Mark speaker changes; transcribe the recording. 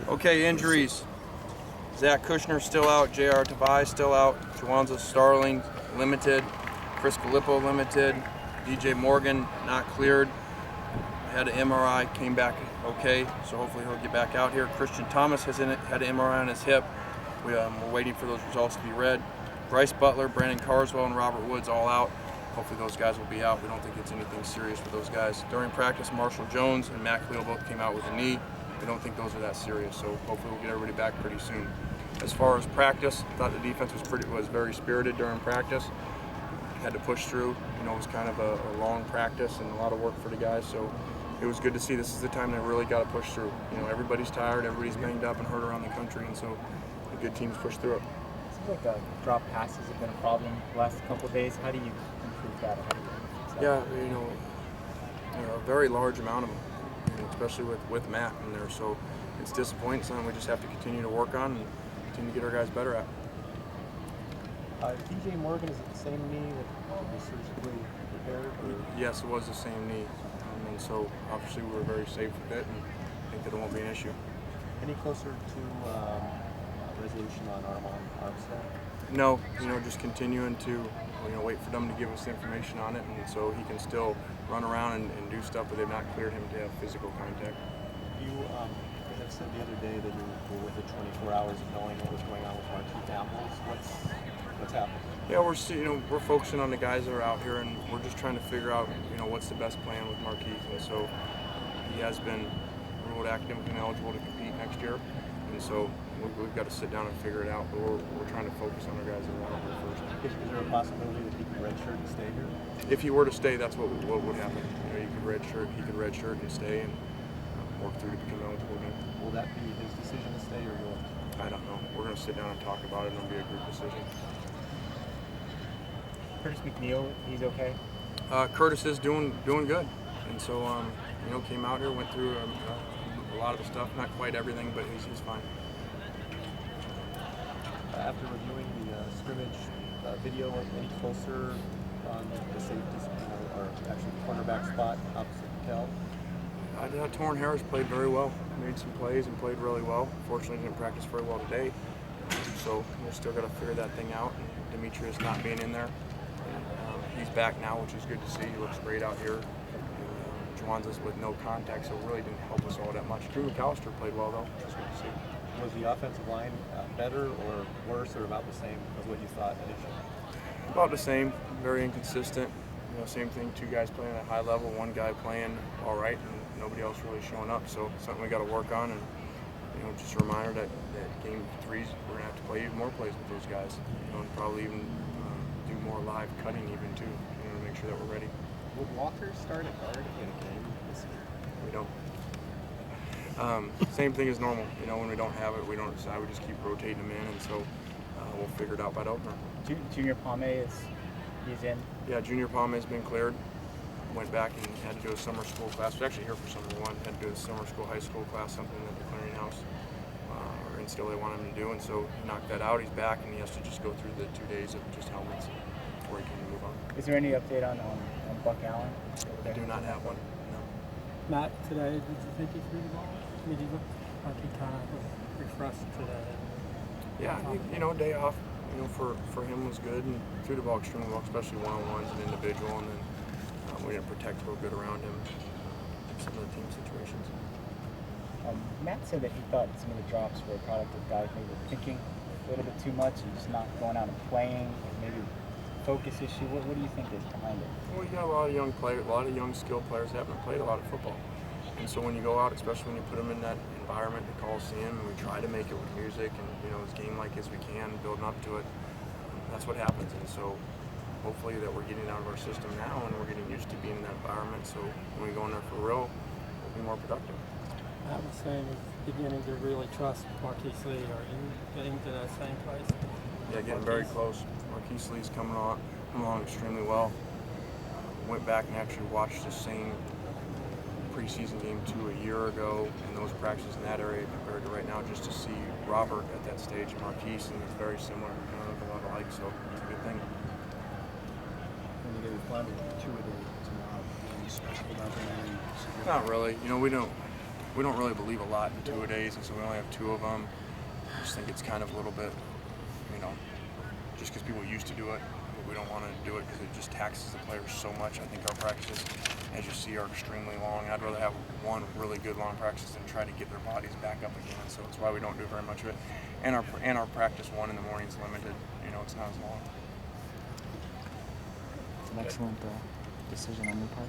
Speaker 1: Okay, injuries. Zach Kushner still out, J.R. Tavai still out, Juwanza Starling limited, Chris Filippo limited, DJ Morgan not cleared, had an MRI, came back okay, so hopefully he'll get back out here. Christian Thomas had an MRI on his hip. We're waiting for those results to be read. Bryce Butler, Brandon Carswell, and Robert Woods all out. Hopefully those guys will be out. We don't think it's anything serious for those guys. During practice, Marshall Jones and Matt Cleo both came out with a knee. We don't think those are that serious, so hopefully we'll get everybody back pretty soon. As far as practice, I thought the defense was very spirited during practice. Had to push through. You know, it was kind of a long practice and a lot of work for the guys, so it was good to see. This is the time they really got to push through. You know, everybody's tired, everybody's banged up and hurt around the country, and so the good teams push through it.
Speaker 2: It seems like drop passes have been a problem the last couple of days. How do you improve that?
Speaker 1: Yeah, you know, a very large amount of them, you know, especially with Matt in there. So it's disappointing. Something we just have to continue to work on and continue to get our guys better at.
Speaker 2: DJ Morgan, is it the same knee that was surgically repaired? Or?
Speaker 1: Yes, it was the same knee. And so obviously we were very safe with it and think that it won't be an issue.
Speaker 2: Any closer to resolution on Armstead?
Speaker 1: No, you know, just continuing to, you know, wait for them to give us the information on it, and so he can still run around and do stuff, but they've not cleared him to have physical contact.
Speaker 2: You had said the other day that you were within 24 hours of knowing what was going on with Marquise Ambles. What's happening?
Speaker 1: Yeah, we're focusing on the guys that are out here, and we're just trying to figure out, you know, what's the best plan with Marquise. And so he has been ruled academically ineligible to compete next year, and so we've got to sit down and figure it out. But we're trying to focus on our guys that are out here first.
Speaker 2: Is there a possibility that he can redshirt and stay here?
Speaker 1: If he were to stay, that's what would happen. You know, he could redshirt and stay and work through to become eligible again.
Speaker 2: Will that be his decision to stay or yours?
Speaker 1: I don't know. We're going to sit down and talk about it, and it'll be a group decision.
Speaker 2: Curtis McNeil, he's okay?
Speaker 1: Curtis is doing good, and so you know, came out here, went through a lot of the stuff, not quite everything, but he's fine.
Speaker 2: After reviewing the scrimmage video, any closer on the safety, or actually the cornerback spot opposite Kel?
Speaker 1: Torrin Harris played very well, made some plays and played really well. Fortunately, didn't practice very well today, so we're still got to figure that thing out. And Demetrius not being in there, he's back now, which is good to see. He looks great out here. Juwanza's with no contact, so it really didn't help us all that much. Drew McAllister played well though, which is good to see.
Speaker 2: Was the offensive line better or worse, or about the same as what you thought initially?
Speaker 1: About the same, very inconsistent. You know, same thing, two guys playing at a high level, one guy playing all right, and nobody else really showing up. So something we got to work on, and you know, just a reminder that game 3, we're gonna have to play even more plays with those guys. You know, and probably even do more live cutting even too. You know, to make sure that we're ready.
Speaker 2: Will Walker start at guard in a game this year?
Speaker 1: We don't. Same thing as normal. You know, when we don't have it, we don't decide. We just keep rotating them in, and so we'll figure it out by the opener.
Speaker 2: Junior Palme he's in?
Speaker 1: Yeah, Junior Palme's been cleared. Went back and had to do a summer school class. We're actually here for summer one. Had to do a summer school, high school class, something that the clearinghouse or Instill they want him to do, and so he knocked that out. He's back, and he has to just go through the 2 days of just helmets before he can move on.
Speaker 2: Is there any update on Buck Allen?
Speaker 1: I do not have one. No.
Speaker 3: Matt, today, did you think he threw the ball? Did he look like he kind of was refreshed today?
Speaker 1: Yeah, you know, day off, you know, for him was good, and threw the ball extremely well, especially one-on-ones and individual, and then we didn't protect real good around him in some of the team situations.
Speaker 2: Matt said that he thought some of the drops were a product of guys maybe thinking a little bit too much and just not going out and playing, maybe focus issue. What do you think is behind it?
Speaker 1: Well, you got a lot of young players, a lot of young skilled players that haven't played a lot of football. And so when you go out, especially when you put them in that environment, the Coliseum, and we try to make it with music and, you know, as game-like as we can, building up to it, that's what happens. And so hopefully that we're getting out of our system now and we're getting used to being in that environment, so when we go in there for real, we'll be more productive.
Speaker 3: I was saying he's beginning to really trust Marquise Lee, or getting to that same place.
Speaker 1: Yeah, getting very close. Marquise Lee's coming along extremely well. Went back and actually watched the same preseason game 2 a year ago, and those practices in that area compared to right now, just to see Robert at that stage and Marquise, and it's very similar, a lot alike, so it's a good thing.
Speaker 2: When you get a 2 a day tomorrow, any special about that?
Speaker 1: Not really. You know, we don't. we don't really believe a lot in two-a-days, and so we only have 2 of them. I just think it's kind of a little bit, just because people used to do it, but we don't want to do it because it just taxes the players so much. I think our practices, as you see, are extremely long. I'd rather have one really good long practice than try to get their bodies back up again. So it's why we don't do very much of it. And our practice 1 in the morning is limited. It's not as long.
Speaker 4: It's an excellent decision on your part.